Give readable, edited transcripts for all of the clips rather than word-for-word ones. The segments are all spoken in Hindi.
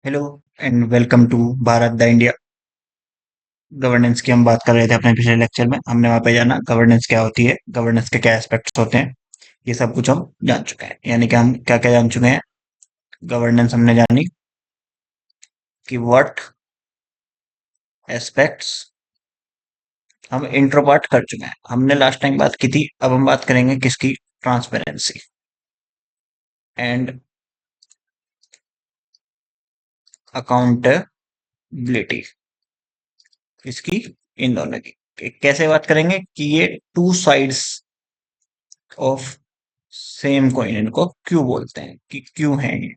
Hello and welcome to Bharat the India. Governance की हम बात कर रहे थे अपने पिछले लेक्चर में। हमने वहां पे जाना गवर्नेंस क्या होती है, गवर्नेंस के क्या एस्पेक्ट्स होते हैं, ये सब कुछ हम जान चुके हैं। यानी कि हम क्या क्या जान चुके हैं। गवर्नेंस हमने जानी कि व्हाट एस्पेक्ट्स, हम इंट्रो पार्ट कर चुके हैं। हमने लास्ट टाइम बात की थी, अब हम बात करेंगे किसकी, ट्रांसपेरेंसी एंड अकाउंटेबिलिटी, इसकी, इन दोनों की कैसे बात करेंगे कि ये two sides of same coin, इनको क्यों बोलते हैं, कि क्यों है ये।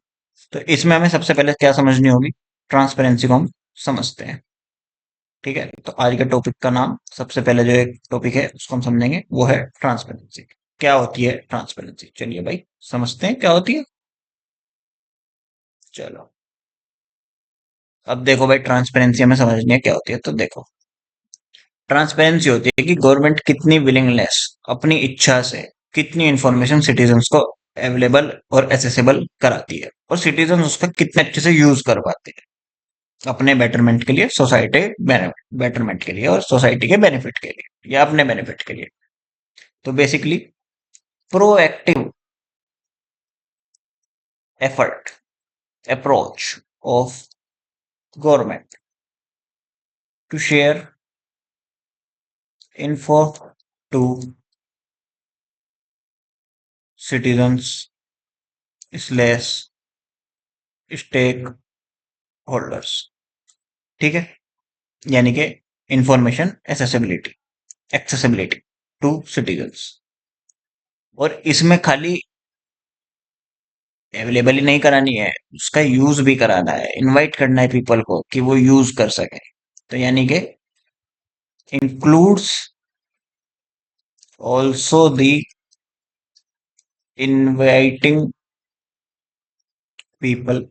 तो इसमें हमें सबसे पहले क्या समझनी होगी, ट्रांसपेरेंसी को हम समझते हैं। ठीक है, तो आज के टॉपिक का नाम, सबसे पहले जो एक टॉपिक है उसको हम समझेंगे, वो है ट्रांसपेरेंसी। क्या होती है ट्रांसपेरेंसी, चलिए भाई समझते हैं क्या होती है। चलो, अब देखो भाई, ट्रांसपेरेंसी हमें समझनी है क्या होती है। तो देखो, ट्रांसपेरेंसी होती है कि गवर्नमेंट कितनी विलिंगनेस, अपनी इच्छा से कितनी इंफॉर्मेशन सिटीजन्स को अवेलेबल और एसेसिबल कराती है, और सिटीजन उसका कितने अच्छे से यूज कर पाते हैं अपने बेटरमेंट के लिए, सोसाइटी बेटरमेंट के लिए, और सोसाइटी के बेनिफिट के लिए, या अपने बेनिफिट के लिए। तो basically proactive effort, approach of government to share info to citizens slash stakeholders. ठीक है, यानी कि information accessibility, accessibility to citizens. और इसमें खाली अवेलेबल ही नहीं करानी है, उसका यूज भी कराना है, इनवाइट करना है पीपल को कि वो यूज कर सके। तो यानी कि includes also the inviting people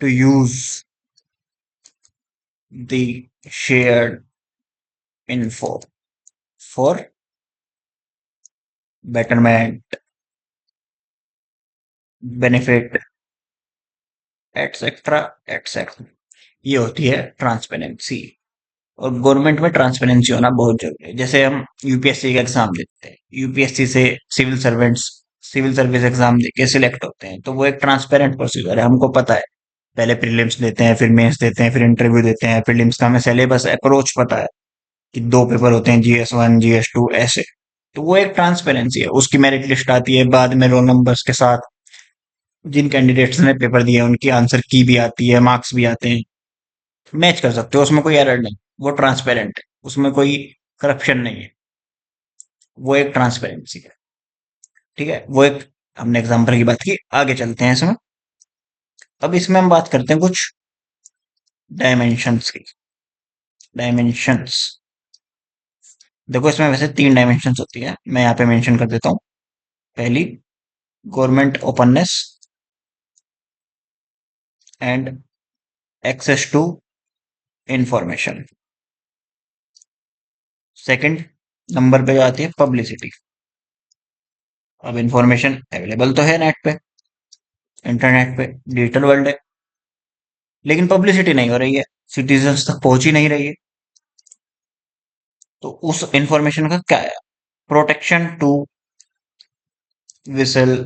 to use the shared info for betterment, benefit, etcetera etcetera. ये होती है ट्रांसपेरेंसी। और गवर्नमेंट में ट्रांसपेरेंसी होना बहुत जरूरी है। जैसे हम यूपीएससी का एग्जाम देते हैं, यूपीएससी से civil servants civil service exam देके सिलेक्ट होते हैं, तो वो एक ट्रांसपेरेंट प्रोसीजर है, हमको पता है। पहले प्रीलिम्स देते हैं, फिर मेंस देते हैं, फिर इंटरव्यू देते हैं। प्रीलिम्स का हमें सिलेबस अप्रोच पता है कि दो पेपर होते हैं, जीएस 1 जीएस 2 ऐसे। तो वो एक ट्रांसपेरेंसी है। उसकी मेरिट लिस्ट आती है बाद में, रोल नंबर्स के साथ। जिन कैंडिडेट्स ने पेपर दिए उनकी आंसर की भी आती है, मार्क्स भी आते हैं, मैच कर सकते हो, उसमें कोई एरर नहीं। वो ट्रांसपेरेंट है, उसमें कोई करप्शन नहीं है। वो एक ट्रांसपेरेंसी है। ठीक है, वो एक, हमने एग्जांपल की बात की, आगे चलते हैं इसमें। अब इसमें हम बात करते हैं कुछ डायमेंशंस की। डायमेंशंस, देखो इसमें वैसे 3 डायमेंशंस होती है, मैं यहाँ पे मेंशन कर देता हूँ। पहली, government openness and access to information. Second number पे जो आती है, पब्लिसिटी। अब इंफॉर्मेशन अवेलेबल तो है नेट पे, इंटरनेट पे, डिजिटल वर्ल्ड है, लेकिन पब्लिसिटी नहीं हो रही है, सिटीजन्स तक पहुंच ही नहीं रही है। तो उस इंफॉर्मेशन का क्या है, प्रोटेक्शन टू विसल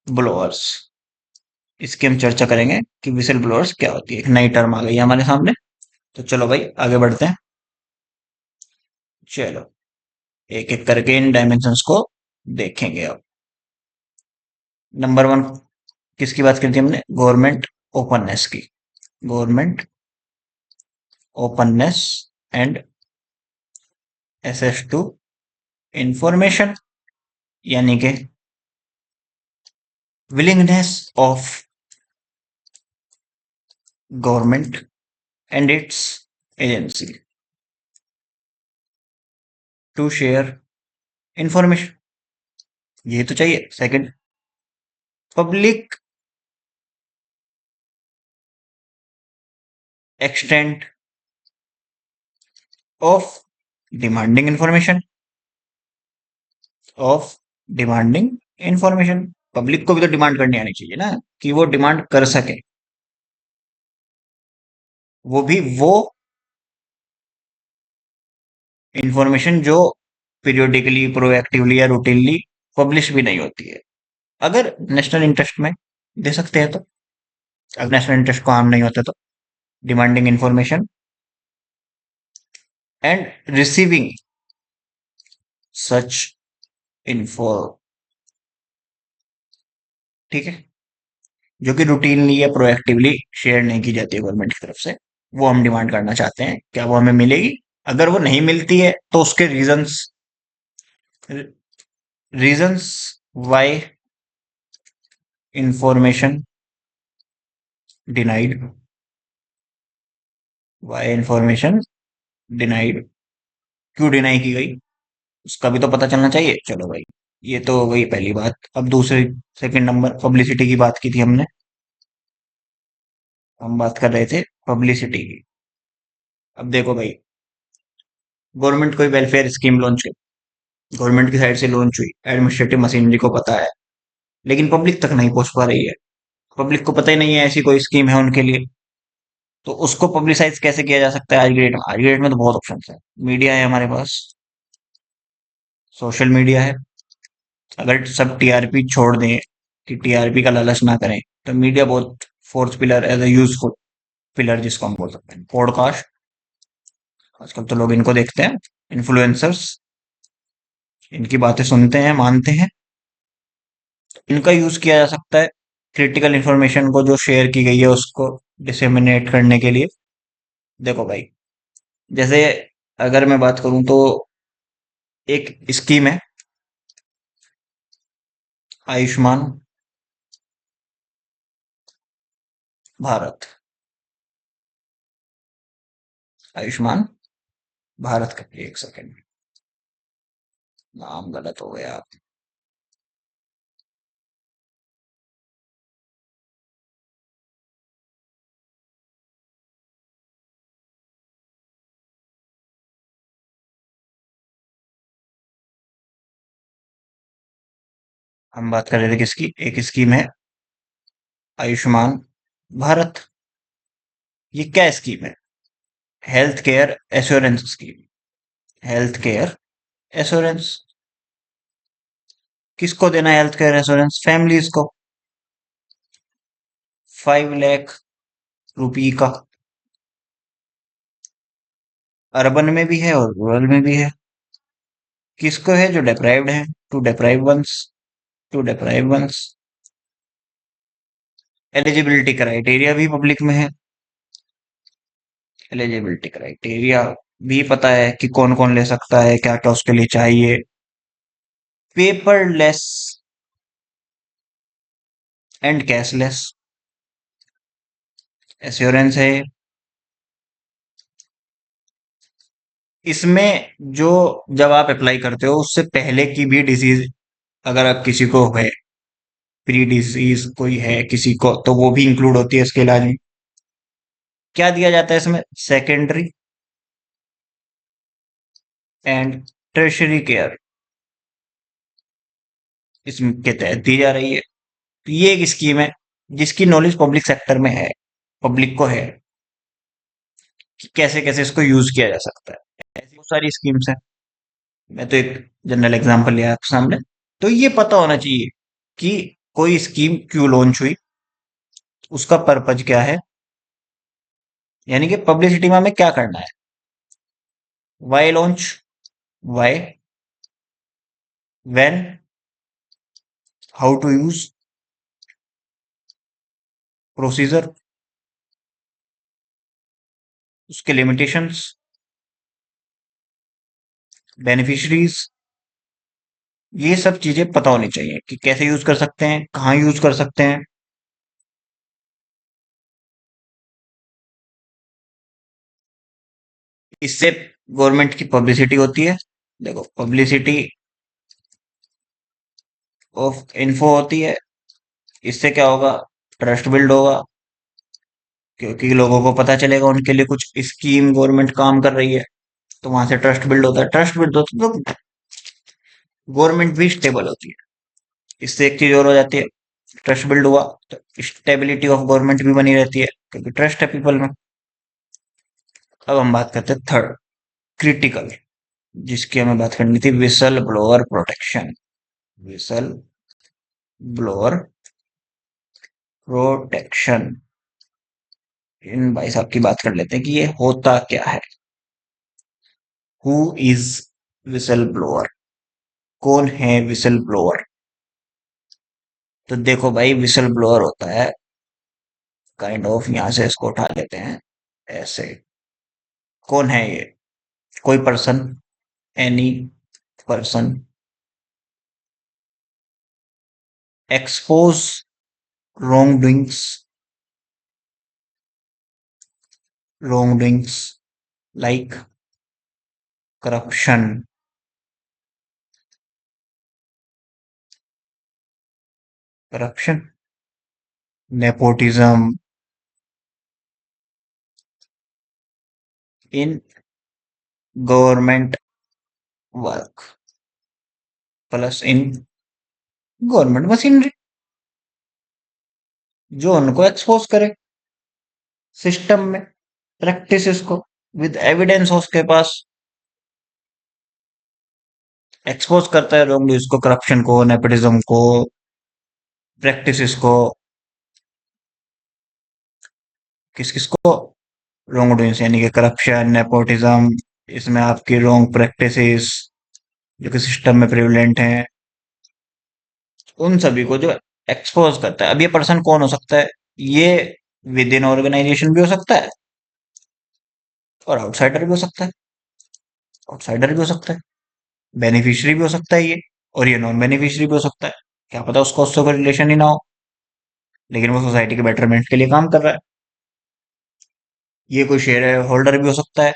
ब्लोअर्स। इसकी हम चर्चा करेंगे कि विसल ब्लोअर्स क्या होती है। एक नई टर्म आ गई है हमारे सामने। तो चलो भाई आगे बढ़ते हैं। चलो, एक एक करके इन डायमेंशंस को देखेंगे अब। नंबर 1, किसकी बात करी थी हमने, गवर्नमेंट ओपननेस की। Government openness and access to information, यानी कि willingness of government and its agency to share information, ये तो चाहिए। Second, public extent of demanding information, of demanding information. Public को भी तो डिमांड करनी आनी चाहिए ना, कि वो डिमांड कर सके। वो भी वो इंफॉर्मेशन जो पीरियोडिकली, प्रोएक्टिवली या रूटीनली पब्लिश भी नहीं होती है, अगर नेशनल इंटरेस्ट में दे सकते हैं तो, अगर नेशनल इंटरेस्ट को हार्म नहीं होता तो। Demanding information and receiving such info, ठीक है, जो कि रूटीनली या प्रोएक्टिवली शेयर नहीं की जाती है गवर्नमेंट की तरफ से, वो हम डिमांड करना चाहते हैं, क्या वो हमें मिलेगी? अगर वो नहीं मिलती है तो उसके reasons, reasons why information denied, why information denied, क्यों डिनाई की गई, उसका भी तो पता चलना चाहिए। चलो भाई, ये तो हो गई पहली बात। अब दूसरी, सेकंड नंबर, पब्लिसिटी की बात की थी हमने, हम बात कर रहे थे पब्लिसिटी की। अब देखो भाई, गवर्नमेंट कोई वेलफेयर स्कीम लॉन्च, गवर्नमेंट की साइड से लॉन्च हुई, एडमिनिस्ट्रेटिव मशीनरी को पता है, लेकिन पब्लिक तक नहीं पहुंच पा रही है। पब्लिक को पता ही नहीं है ऐसी कोई स्कीम है उनके लिए, तो उसको पब्लिसाइज कैसे किया जा सकता है आज की डेट में? आज की डेट में तो बहुत ऑप्शन है, मीडिया है हमारे पास, सोशल मीडिया है। अगर सब टीआरपी छोड़ दें, कि टीआरपी का लालच ना करें, तो मीडिया बहुत fourth pillar, as a useful pillar जिसको हम बोल सकते हैं। पॉडकास्ट, आजकल तो लोग इनको देखते हैं, इन्फ्लुएंसर्स, इनकी बातें सुनते हैं, मानते हैं, इनका यूज किया जा सकता है क्रिटिकल इंफॉर्मेशन को जो शेयर की गई है उसको डिसेमिनेट करने के लिए। देखो भाई, जैसे अगर मैं बात करूं तो एक स्कीम है, आयुष्मान भारत, आयुष्मान भारत का, एक सेकेंड, नाम गलत हो गया। हम बात कर रहे थे किसकी? एक स्कीम है आयुष्मान भारत। ये क्या स्कीम है? Health care assurance scheme, health care assurance. किसको देना है हेल्थ केयर एश्योरेंस? फैमिलीज को, 5 लाख रुपए का। अर्बन में भी है और रूरल में भी है। किसको है? जो डिप्राइव्ड है, to deprive ones, to deprive ones. Eligibility criteria भी पब्लिक में है, एलिजिबिलिटी क्राइटेरिया भी पता है कि कौन कौन ले सकता है, क्या क्या उसके लिए चाहिए। पेपरलेस एंड कैशलेस एश्योरेंस है। इसमें जो, जब आप अप्लाई करते हो उससे पहले की भी डिजीज, अगर आप किसी को है, प्री डिजीज कोई है किसी को, तो वो भी इंक्लूड होती है इसके इलाज में। क्या दिया जाता है इसमें? सेकेंडरी एंड टर्शरी केयर इसके तहत दी जा रही है। तो ये एक स्कीम है जिसकी नॉलेज पब्लिक सेक्टर में है, पब्लिक को है कि कैसे कैसे इसको यूज किया जा सकता है। ऐसी बहुत सारी स्कीम्स हैं, मैं तो एक जनरल एग्जांपल लिया आपके सामने। तो ये पता होना चाहिए कि कोई स्कीम क्यों लॉन्च हुई, उसका पर्पज क्या है, यानी कि पब्लिसिटी में हमें क्या करना है। Why launch, why, when, how to use, procedure, उसके लिमिटेशंस, बेनिफिशरीज, ये सब चीजें पता होनी चाहिए कि कैसे यूज कर सकते हैं, कहाँ यूज कर सकते हैं। इससे गवर्नमेंट की पब्लिसिटी होती है। देखो, पब्लिसिटी ऑफ इन्फो होती है, इससे क्या होगा? ट्रस्ट बिल्ड होगा, क्योंकि लोगों को पता चलेगा उनके लिए कुछ स्कीम गवर्नमेंट काम कर रही है, तो वहां से ट्रस्ट बिल्ड होता है, ट्रस्ट बिल्ड होता है तो गवर्नमेंट भी स्टेबल होती है। इससे एक चीज और हो जाती है, ट्रस्ट बिल्ड हुआ तो स्टेबिलिटी ऑफ गवर्नमेंट भी बनी रहती है, क्योंकि ट्रस्ट है पीपल में। अब हम बात करते हैं थर्ड, क्रिटिकल, जिसकी हमें बात करनी थी, whistleblower protection. Whistleblower protection, इन भाई साहब की बात कर लेते हैं कि ये होता क्या है। हु इज विसल ब्लोअर, कौन है विसल ब्लोअर? तो देखो भाई, विसल ब्लोअर होता है काइंड ऑफ, यहां से इसको उठा लेते हैं ऐसे। कौन है ये? कोई person, any person expose wrong doings, like corruption, corruption, nepotism in government work, plus in government machinery, जो उनको एक्सपोज करे सिस्टम में, प्रैक्टिसेस को, विद एविडेंस हो उसके पास, एक्सपोज करता है रॉन्ग यूज को, करप्शन को, नेपोटिज्म को, प्रैक्टिसेस को, किस किस को? रॉन्ग डूइंग्स, यानी कि करप्शन, नेपोटिज्म, इसमें आपकी रॉन्ग प्रैक्टिसेस जो कि सिस्टम में प्रिवलेंट हैं, उन सभी को जो एक्सपोज करता है। अब ये पर्सन कौन हो सकता है? ये विद इन ऑर्गेनाइजेशन भी हो सकता है और आउटसाइडर भी हो सकता है, आउटसाइडर भी हो सकता है, बेनिफिशियरी भी हो सकता है ये, और ये नॉन बेनिफिशियरी भी हो सकता है। क्या पता उसका उससे कोई रिलेशन ही ना हो, लेकिन वो सोसाइटी के बेटरमेंट के लिए काम कर रहा है। ये कोई शेयर होल्डर भी हो सकता है,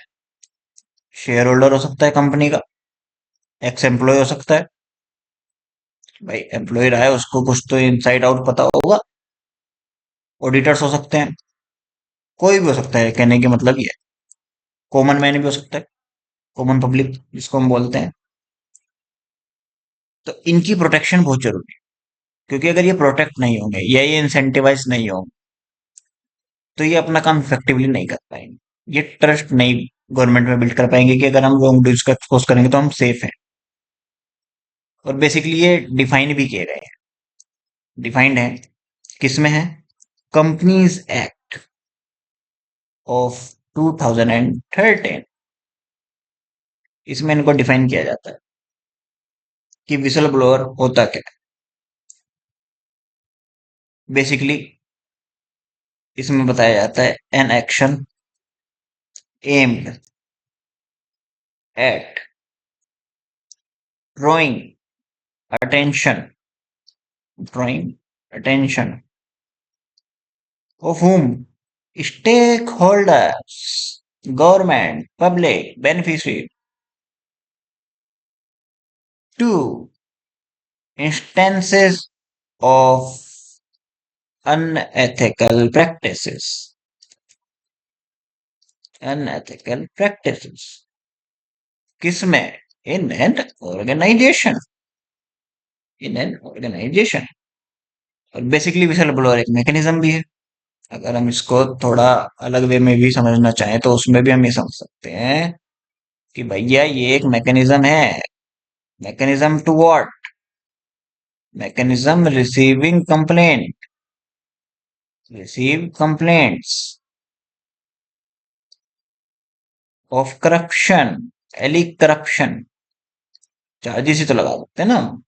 शेयर होल्डर हो सकता है कंपनी का, एक्स एम्प्लॉय हो सकता है। भाई एम्प्लॉय रहा है, उसको कुछ तो इनसाइड आउट पता होगा। ऑडिटर्स हो सकते हैं, कोई भी हो सकता है, कहने की मतलब ये, कॉमन मैन भी हो सकता है, कॉमन पब्लिक जिसको हम बोलते हैं। तो इनकी प्रोटेक्शन बहुत जरूरी है, क्योंकि अगर ये प्रोटेक्ट नहीं होंगे या ये इंसेंटिवाइज नहीं होंगे, तो ये अपना काम इफेक्टिवली नहीं कर पाएंगे। ये ट्रस्ट नहीं गवर्नमेंट में बिल्ड कर पाएंगे कि अगर हम रॉन्ग डूज को एक्सपोज करेंगे तो हम सेफ हैं। और बेसिकली ये डिफाइन भी किए गए हैं, डिफाइंड है, किसमें है? कंपनीज एक्ट ऑफ 2013, इसमें इनको डिफाइन किया जाता है कि विसल ब्लोअर होता क्या है। बेसिकली इसमें बताया जाता है, an action aimed at drawing attention, drawing attention of whom? Stakeholders, government, public, beneficiary, to instances of unethical practices. Unethical practices. किसमें? In an organization. In an organization. और बेसिकली विसल ब्लोअर एक मैकेनिज्म भी है। अगर हम इसको थोड़ा अलग वे में भी समझना चाहें तो उसमें भी हम ये समझ सकते हैं कि भैया ये एक मैकेनिज्म है। Mechanism to what? mechanism receiving complaint, receive complaints of corruption, any corruption, charges ही तो लगा सकते हैं ना।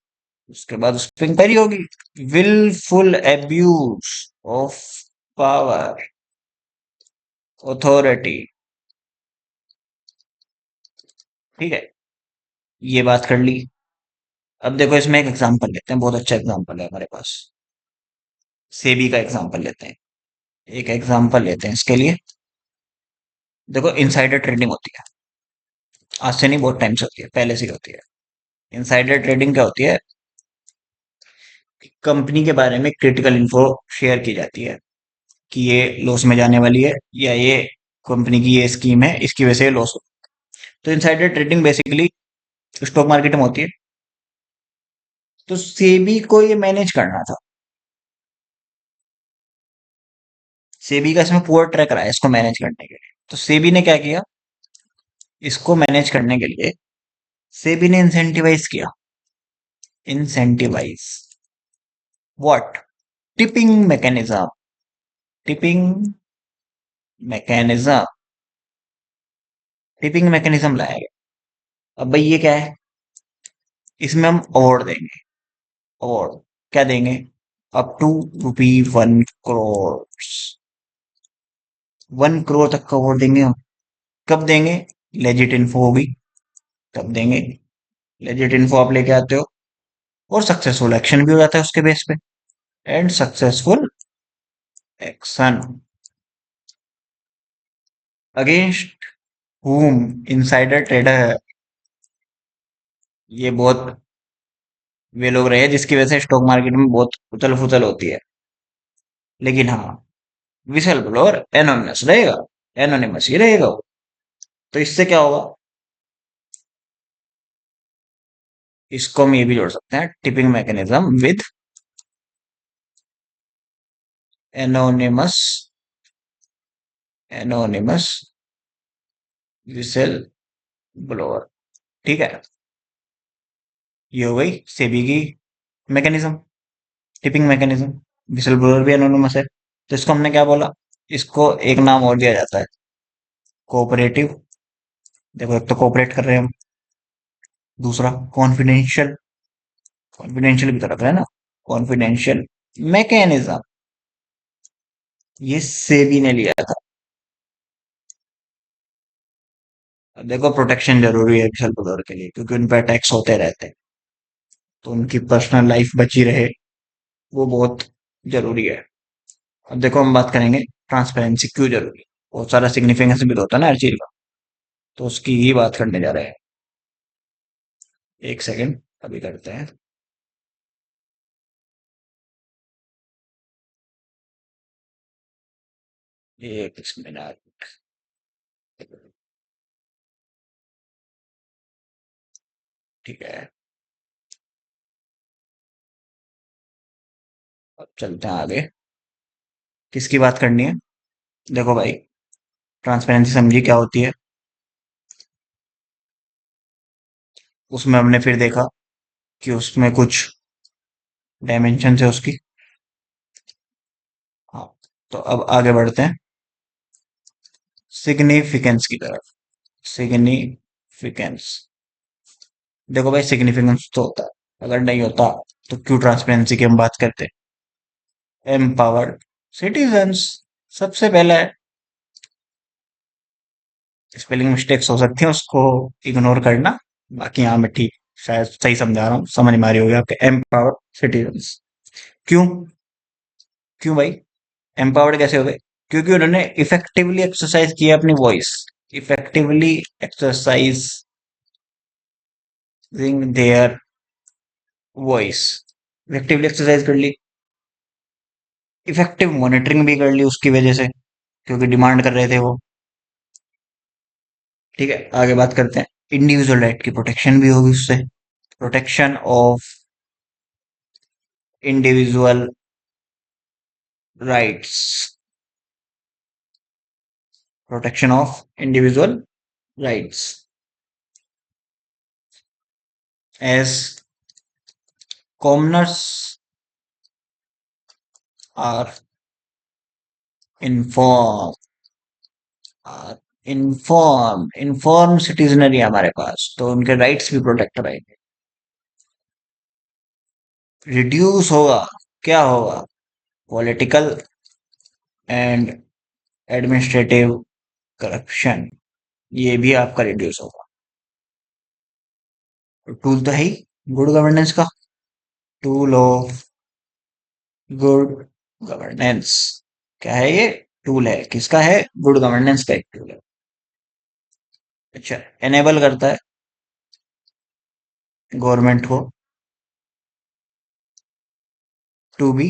उसके बाद उस पर इंक्वायरी होगी। Wilful abuse of power, authority, ठीक है, ये बात कर ली। अब देखो इसमें एक एग्जांपल लेते हैं, बहुत अच्छा एग्जांपल है हमारे पास। सेबी का एग्जांपल लेते हैं, एक एग्जांपल लेते हैं इसके लिए। देखो इनसाइडर ट्रेडिंग होती है, आज से नहीं, बहुत टाइम से होती है, पहले से ही होती है। इनसाइडर ट्रेडिंग क्या होती है? कंपनी के बारे में क्रिटिकल इन्फो शेयर की जाती है कि ये लॉस में जाने वाली है, या ये कंपनी की ये स्कीम है, इसकी वजह से ये लॉस हो। तो insider trading basically stock market में होती है। तो सेबी को ये मैनेज करना था, सेबी का इसमें पूरा ट्रैक रहा है इसको मैनेज करने के लिए। तो सेबी ने क्या किया, इसको मैनेज करने के लिए सेबी ने इंसेंटिवाइज किया। Incentivise what? Tipping mechanism. Tipping mechanism. Tipping mechanism लाया गया। अब भाई ये क्या है, इसमें हम अवार्ड देंगे। अवार्ड क्या देंगे? Up to ₹1 crore. 1 करोड़ तक का अवार्ड देंगे हम। कब देंगे? लेजिट इन्फो होगी तब देंगे। लेजिट इन्फो आप लेके आते हो, और सक्सेसफुल एक्शन भी हो जाता है उसके बेस पे। एंड सक्सेसफुल एक्शन अगेंस्ट हुम? इनसाइडर ट्रेडर है। ये बहुत वे लोग रहे जिसकी वजह से स्टॉक मार्केट में बहुत उथल फुथल होती है। लेकिन हाँ, विसल ब्लोअर एनोनिमस रहेगा। एनोनिमस ही रहेगा वो। तो इससे क्या होगा, इसको हम ये भी जोड़ सकते हैं, tipping mechanism with anonymous. Anonymous whistle blower. ठीक है, ये हो गई सेबी की mechanism, tipping mechanism. Whistle blower भी एनोनिमस है, तो इसको हमने क्या बोला, इसको एक नाम और दिया जाता है, कोऑपरेटिव। देखो, एक तो कोऑपरेट कर रहे हैं हम, दूसरा कॉन्फिडेंशियल। कॉन्फिडेंशियल भी तो रख रहे हैं ना, कॉन्फिडेंशियल मैकेनिज्म। ये सेबी ने लिया था। अब देखो, प्रोटेक्शन जरूरी है विसल ब्लोअर के लिए, क्योंकि उन पर अटैक्स होते रहते हैं, तो उनकी पर्सनल लाइफ बची रहे, वो बहुत जरूरी है। अब देखो, हम बात करेंगे ट्रांसपेरेंसी क्यों जरूरी है। बहुत सारा सिग्निफिकेंस भी तो होता है ना हर चीज का, तो उसकी ही बात करने जा रहे हैं। एक सेकंड, अभी करते हैं। एक मिनट। ठीक है, अब चलते हैं आगे। किसकी बात करनी है? देखो भाई, ट्रांसपेरेंसी समझी क्या होती है। उसमें हमने फिर देखा कि उसमें कुछ डायमेंशन है उसकी। हाँ, तो अब आगे बढ़ते हैं सिग्निफिकेंस की तरफ। सिग्निफिकेंस। देखो भाई, सिग्निफिकेंस तो होता है, अगर नहीं होता तो क्यों ट्रांसपेरेंसी की हम बात करते? एम्पावर्ड सिटीजन्स सबसे पहला है। स्पेलिंग मिस्टेक्स हो सकती है, उसको इग्नोर करना। बाकी यहाँ मैं ठीक, शायद सही समझा रहा हूँ, समझ में आ रही होगी आपके। Empowered citizens. क्यों? क्यों भाई एम्पावर्ड कैसे हो गए? क्योंकि उन्होंने इफेक्टिवली एक्सरसाइज किया अपनी voice. Effectively exercising their voice. Effectively exercise कर ली, इफेक्टिव मॉनिटरिंग भी कर ली उसकी वजह से, क्योंकि डिमांड कर रहे थे वो। ठीक है, आगे बात करते हैं। इंडिविजुअल राइट की प्रोटेक्शन भी होगी उससे। Protection of individual rights. Protection of individual rights as commoners are inform. Inform citizenry है हमारे पास, तो उनके राइट्स भी प्रोटेक्ट रहेंगे। रिड्यूस होगा, क्या होगा? पॉलिटिकल एंड एडमिनिस्ट्रेटिव करप्शन, ये भी आपका रिड्यूस होगा। टूल तो है ही गुड गवर्नेंस का। टूल ऑफ गुड गवर्नेंस क्या है ये? टूल है, किसका है? गुड गवर्नेंस का एक टूल है। अच्छा, एनेबल करता है गवर्नमेंट को टू बी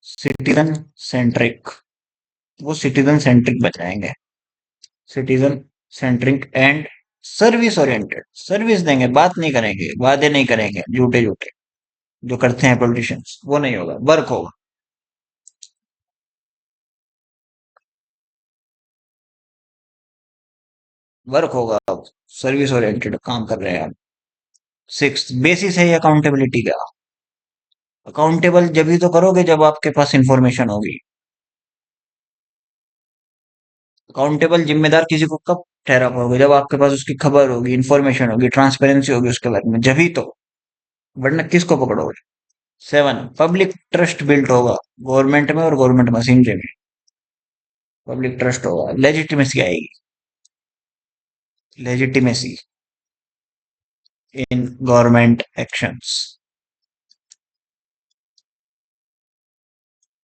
सिटीजन सेंट्रिक। वो सिटीजन सेंट्रिक बचाएंगे। Citizen centric and service oriented. Service देंगे, बात नहीं करेंगे, वादे नहीं करेंगे झूठे झूठे जो करते हैं पॉलिटिशियंस, वो नहीं होगा, वर्क होगा। वर्क होगा, सर्विस ओरिएंटेड काम कर रहे हैं आप। सिक्स बेसिस है अकाउंटेबिलिटी का। अकाउंटेबल जब ही तो करोगे जब आपके पास इंफॉर्मेशन होगी। अकाउंटेबल जिम्मेदार किसी को कब ठहरा पाओगे, जब आपके पास उसकी खबर होगी, इंफॉर्मेशन होगी, ट्रांसपेरेंसी होगी उसके बारे में, जब ही तो। वरना किसको पकड़ोगे। सेवन, पब्लिक ट्रस्ट बिल्ट होगा गवर्नमेंट में और गवर्नमेंट मशीनरी में। पब्लिक ट्रस्ट होगा, लेजिटिमेसी आएगी। Legitimacy in government actions.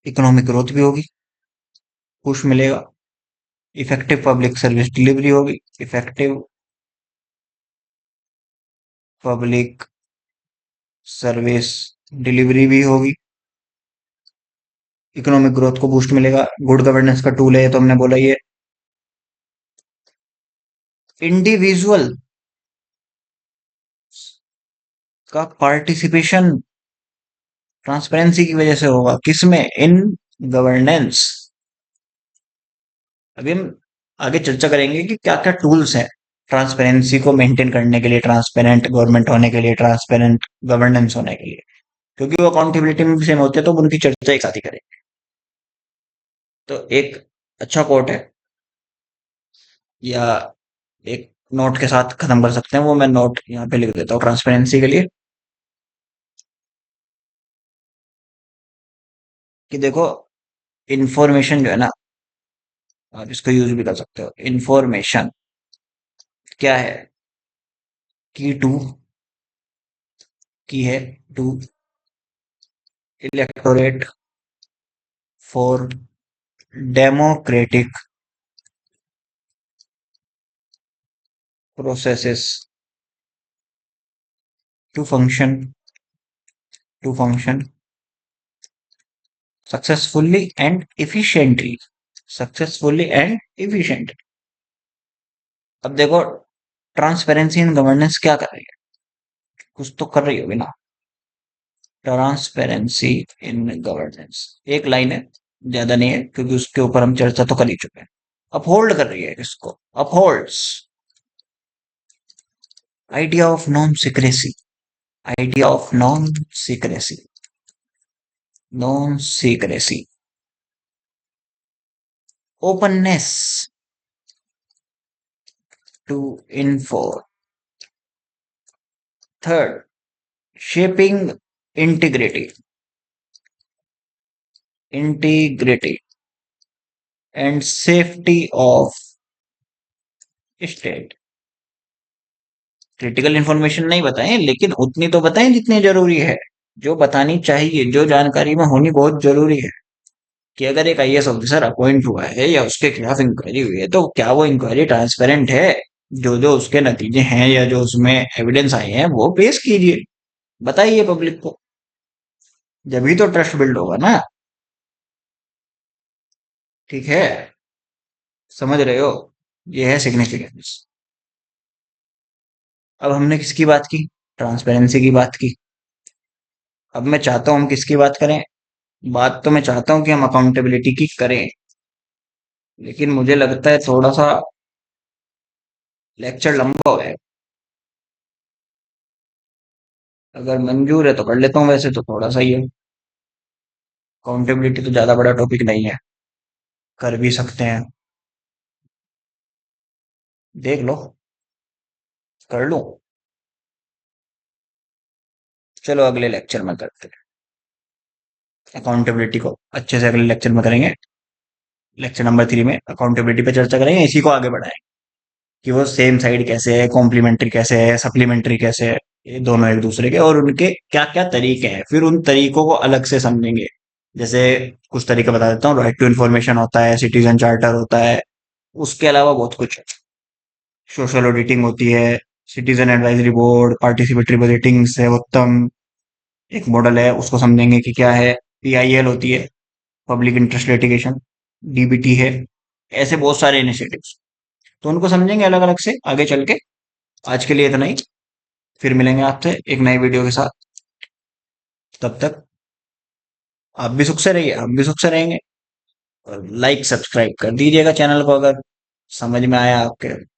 Economic growth भी होगी, पुश मिलेगा। इफेक्टिव पब्लिक सर्विस डिलीवरी होगी। इफेक्टिव पब्लिक सर्विस डिलीवरी भी होगी। इकोनॉमिक ग्रोथ को बूस्ट मिलेगा। गुड गवर्नेंस का टूल है ये तो हमने बोला ही है। इंडिविजुअल का पार्टिसिपेशन ट्रांसपेरेंसी की वजह से होगा, किसमें, इन गवर्नेंस। अभी हम आगे चर्चा करेंगे कि क्या क्या टूल्स हैं ट्रांसपेरेंसी को मेंटेन करने के लिए, ट्रांसपेरेंट गवर्नमेंट होने के लिए, ट्रांसपेरेंट गवर्नेंस होने के लिए। क्योंकि वो अकाउंटेबिलिटी में भी सेम होते हैं तो उनकी चर्चा एक साथ ही करेंगे। तो एक अच्छा कोट है, या एक नोट के साथ खत्म कर सकते हैं, वो मैं नोट यहाँ पे लिख देता हूँ ट्रांसपेरेंसी के लिए। कि देखो, इंफॉर्मेशन जो है ना, आप इसको यूज भी कर सकते हो। इंफॉर्मेशन क्या है, की टू, की है to electorate for democratic processes to function, to function successfully and efficiently. Successfully and efficient. अब देखो, ट्रांसपेरेंसी इन गवर्नेंस क्या कर रही है, कुछ तो कर रही होगी ना। ट्रांसपेरेंसी इन गवर्नेंस एक लाइन है, ज्यादा नहीं है, क्योंकि उसके ऊपर हम चर्चा तो कर ही चुके हैं। अपहोल्ड कर रही है इसको, upholds idea of non secrecy, idea of non secrecy, non secrecy. Openness to info. Third, shaping integrity, integrity and safety of state. Critical information नहीं बताएं, लेकिन उतनी तो बताएं जितनी जरूरी है, जो बतानी चाहिए, जो जानकारी में होनी बहुत जरूरी है। कि अगर एक आईएएस ऑफिसर अपॉइंट हुआ है या उसके खिलाफ इंक्वायरी हुई है, तो क्या वो इंक्वायरी ट्रांसपेरेंट है। जो जो उसके नतीजे हैं या जो उसमें एविडेंस आए हैं वो पेश कीजिए, बताइए पब्लिक को। जब ही तो ट्रस्ट बिल्ड होगा ना। ठीक है, समझ रहे हो, ये है सिग्निफिकेंस। अब हमने किसकी बात की, ट्रांसपेरेंसी की बात की। अब मैं चाहता हूं हम किसकी बात करें। बात तो मैं चाहता हूं कि हम अकाउंटेबिलिटी की करें, लेकिन मुझे लगता है थोड़ा सा लेक्चर लंबा हो जाएगा। अगर मंजूर है तो कर लेता हूँ, वैसे तो थोड़ा सा ही है। अकाउंटेबिलिटी तो ज्यादा बड़ा टॉपिक नहीं है, कर भी सकते हैं। देख लो, कर लूं। चलो अगले लेक्चर में करते हैं, अकाउंटेबिलिटी को अच्छे से अगले लेक्चर में करेंगे। लेक्चर नंबर 3 में अकाउंटेबिलिटी पे चर्चा करेंगे, इसी को आगे बढ़ाएंगे कि वो सेम साइड कैसे है, कॉम्प्लीमेंट्री कैसे है, सप्लीमेंट्री कैसे है, ये दोनों एक दूसरे के, और उनके क्या क्या तरीके हैं, फिर उन तरीकों को अलग से समझेंगे। जैसे कुछ तरीके बता देता हूँ, राइट टू इन्फॉर्मेशन होता है, सिटीजन चार्टर होता है, उसके अलावा बहुत कुछ है। सोशल ऑडिटिंग होती है, citizen advisory board, participatory budgeting से उत्तम एक मॉडल है, उसको समझेंगे कि क्या है। पीआईएल होती है, पब्लिक इंटरेस्ट लिटिगेशन, डीबीटी है, ऐसे बहुत सारे इनिशिएटिव्स, तो उनको समझेंगे अलग अलग से आगे चल के। आज के लिए इतना ही, फिर मिलेंगे आपसे एक नई वीडियो के साथ। तब तक आप भी सुख से रहिए, हम भी सुख से रहेंगे। और लाइक सब्सक्राइब कर दीजिएगा चैनल को अगर समझ में आया आपके।